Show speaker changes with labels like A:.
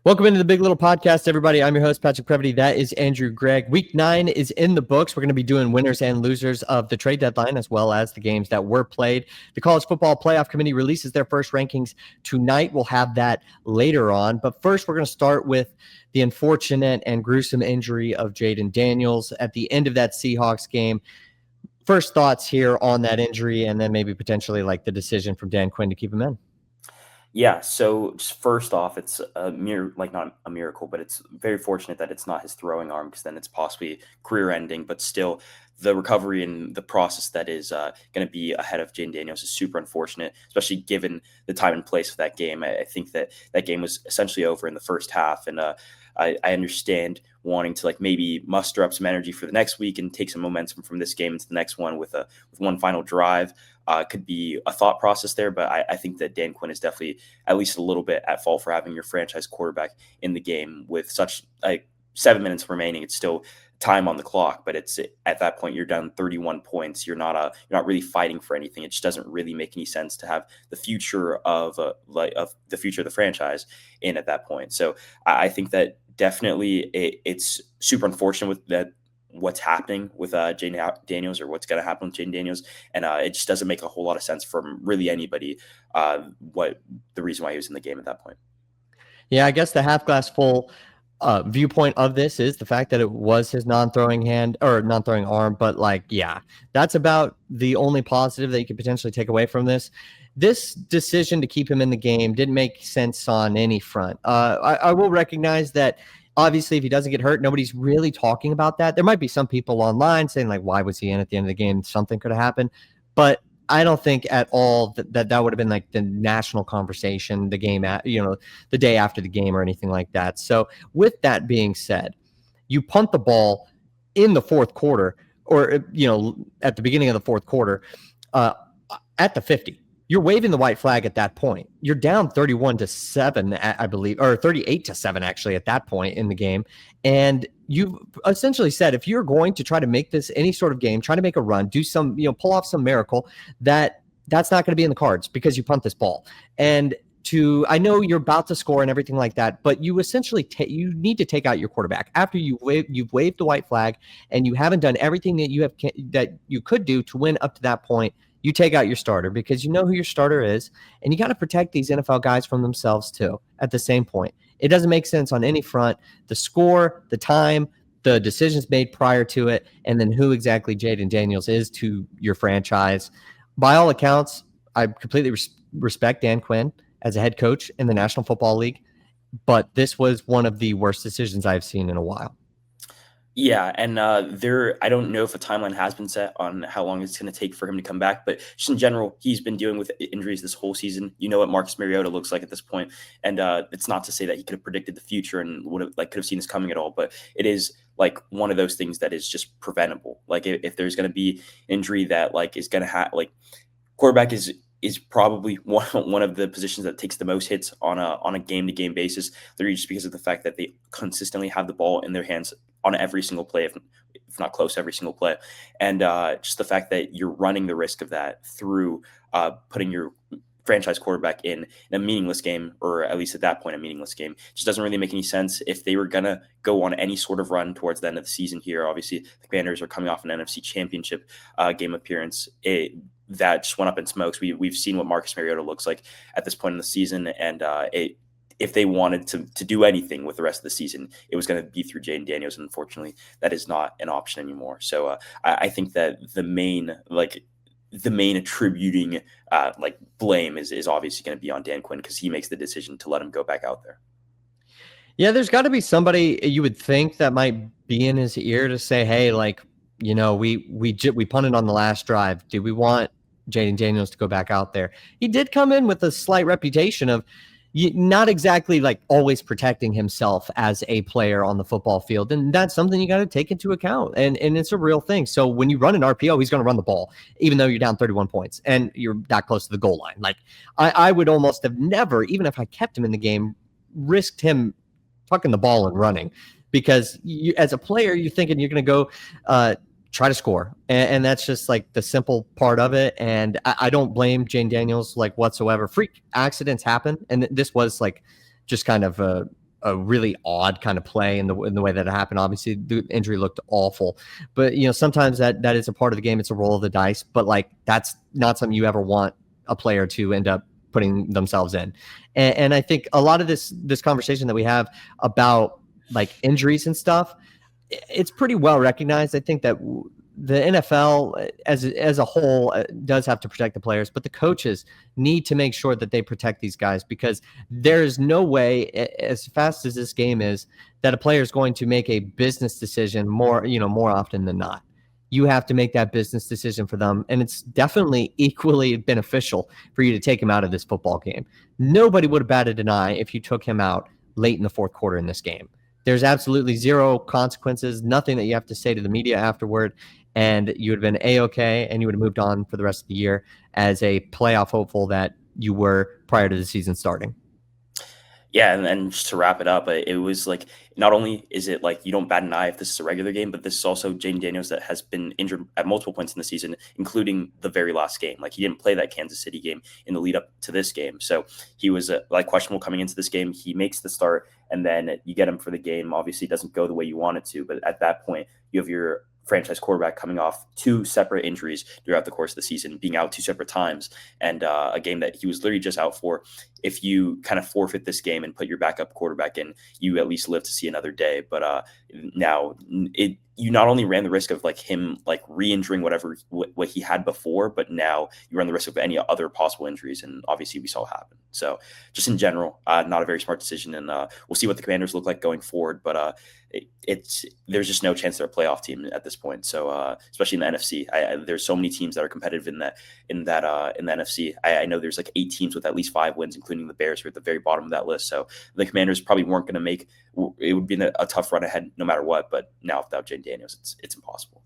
A: Welcome into the Big Little Podcast, everybody. I'm your host, Patrick Previty. That is Andrew Greig. Week 9 is in the books. We're going to be doing winners and losers of the trade deadline, as well as the games that were played. The College Football Playoff Committee releases their first rankings tonight. We'll have that later on. But first, we're going to start with the unfortunate and gruesome injury of Jayden Daniels at the end of that Seahawks game. First thoughts here on that injury, and then maybe potentially like the decision from Dan Quinn to keep him in.
B: Yeah, so just first off, it's not a miracle, but it's very fortunate that it's not his throwing arm, because then it's possibly career-ending. But still, the recovery and the process that is going to be ahead of Jayden Daniels is super unfortunate, especially given the time and place of that game. I think that game was essentially over in the first half, and I understand wanting to maybe muster up some energy for the next week and take some momentum from this game into the next one with one final drive. Could be a thought process there, but I think that Dan Quinn is definitely at least a little bit at fault for having your franchise quarterback in the game with such 7 minutes remaining. It's still time on the clock, but it's at that point you're down 31 points. You're not really fighting for anything. It just doesn't really make any sense to have the future of the franchise in at that point. So I think that definitely it's super unfortunate with that. What's happening with Jayden Daniels, or what's going to happen with Jayden Daniels, and it just doesn't make a whole lot of sense from really anybody. What the reason why he was in the game at that point?
A: Yeah, I guess the half glass full viewpoint of this is the fact that it was his non-throwing arm, but that's about the only positive that you could potentially take away from this. This decision to keep him in the game didn't make sense on any front. I will recognize that. Obviously, if he doesn't get hurt, nobody's really talking about that. There might be some people online saying, why was he in at the end of the game? Something could have happened. But I don't think at all that would have been the national conversation, the game, the day after the game or anything like that. So with that being said, you punt the ball in the fourth quarter, or, at the beginning of the fourth quarter, at the 50. You're waving the white flag at that point. You're down 31-7, I believe, or 38-7 actually at that point in the game. And you've essentially said, if you're going to try to make this any sort of game, try to make a run, do some, pull off some miracle, that's not going to be in the cards because you punt this ball. And I know you're about to score and everything like that, but you essentially you need to take out your quarterback after you've waved the white flag and you haven't done everything that you could do to win up to that point. You take out your starter because you know who your starter is, and you got to protect these NFL guys from themselves too at the same point. It doesn't make sense on any front. The score, the time, the decisions made prior to it, and then who exactly Jayden Daniels is to your franchise. By all accounts, I completely respect Dan Quinn as a head coach in the National Football League, but this was one of the worst decisions I've seen in a while.
B: Yeah, and I don't know if a timeline has been set on how long it's going to take for him to come back, but just in general, he's been dealing with injuries this whole season. You know what Marcus Mariota looks like at this point, and it's not to say that he could have predicted the future and would have could have seen this coming at all, but it is one of those things that is just preventable. If there's going to be injury that is going to have quarterback is probably one of the positions that takes the most hits on a game-to-game basis, literally just because of the fact that they consistently have the ball in their hands on every single play, if not close every single play. And just the fact that you're running the risk of that through putting your franchise quarterback in a meaningless game, or at least at that point, a meaningless game, just doesn't really make any sense. If they were going to go on any sort of run towards the end of the season here, obviously the Commanders are coming off an NFC Championship game appearance. That just went up in smokes. We've seen what Marcus Mariota looks like at this point in the season, and if they wanted to do anything with the rest of the season, it was going to be through Jayden Daniels. And unfortunately, that is not an option anymore. So I think that the main attributing blame is obviously going to be on Dan Quinn, because he makes the decision to let him go back out there.
A: Yeah, there's got to be somebody you would think that might be in his ear to say, hey, we punted on the last drive. Do we want Jayden Daniels to go back out there? He did come in with a slight reputation of not exactly always protecting himself as a player on the football field. And that's something you got to take into account. And it's a real thing. So when you run an RPO, he's going to run the ball, even though you're down 31 points and you're that close to the goal line. I would almost have never, even if I kept him in the game, risked him tucking the ball and running, because as a player, you're thinking you're going to go try to score. And that's just the simple part of it. And I don't blame Jayden Daniels whatsoever. Freak accidents happen. And this was just kind of a really odd kind of play in the way that it happened. Obviously, the injury looked awful, but sometimes that is a part of the game. It's a roll of the dice, but like that's not something you ever want a player to end up putting themselves in. And I think a lot of this conversation that we have about like injuries and stuff, it's pretty well recognized. I think that the NFL as a whole does have to protect the players, but the coaches need to make sure that they protect these guys, because there is no way, as fast as this game is, that a player is going to make a business decision more often than not. You have to make that business decision for them, and it's definitely equally beneficial for you to take him out of this football game. Nobody would have batted an eye if you took him out late in the fourth quarter in this game. There's absolutely zero consequences, nothing that you have to say to the media afterward, and you would have been A-okay, and you would have moved on for the rest of the year as a playoff hopeful that you were prior to the season starting.
B: Yeah, and then just to wrap it up, it was like, not only is it like you don't bat an eye if this is a regular game, but this is also Jayden Daniels that has been injured at multiple points in the season, including the very last game. Like, he didn't play that Kansas City game in the lead up to this game, so he was like questionable coming into this game. He makes the start, and then you get him for the game. Obviously, it doesn't go the way you want it to, but at that point, you have your franchise quarterback coming off two separate injuries throughout the course of the season, being out two separate times, and a game that he was literally just out for. If you kind of forfeit this game and put your backup quarterback in, you at least live to see another day. But now you not only ran the risk of like him like re-injuring what he had before, but now you run the risk of any other possible injuries, and obviously we saw it happen. So just in general, not a very smart decision, and we'll see what the Commanders look like going forward. But there's just no chance they're a playoff team at this point. So especially in the NFC, there's so many teams that are competitive in the NFC. I know there's like 8 teams with at least 5 wins, including the Bears, who are at the very bottom of that list. So the Commanders probably weren't going to make it. Would be a tough run ahead no matter what. But now without Jayden Daniels, it's impossible.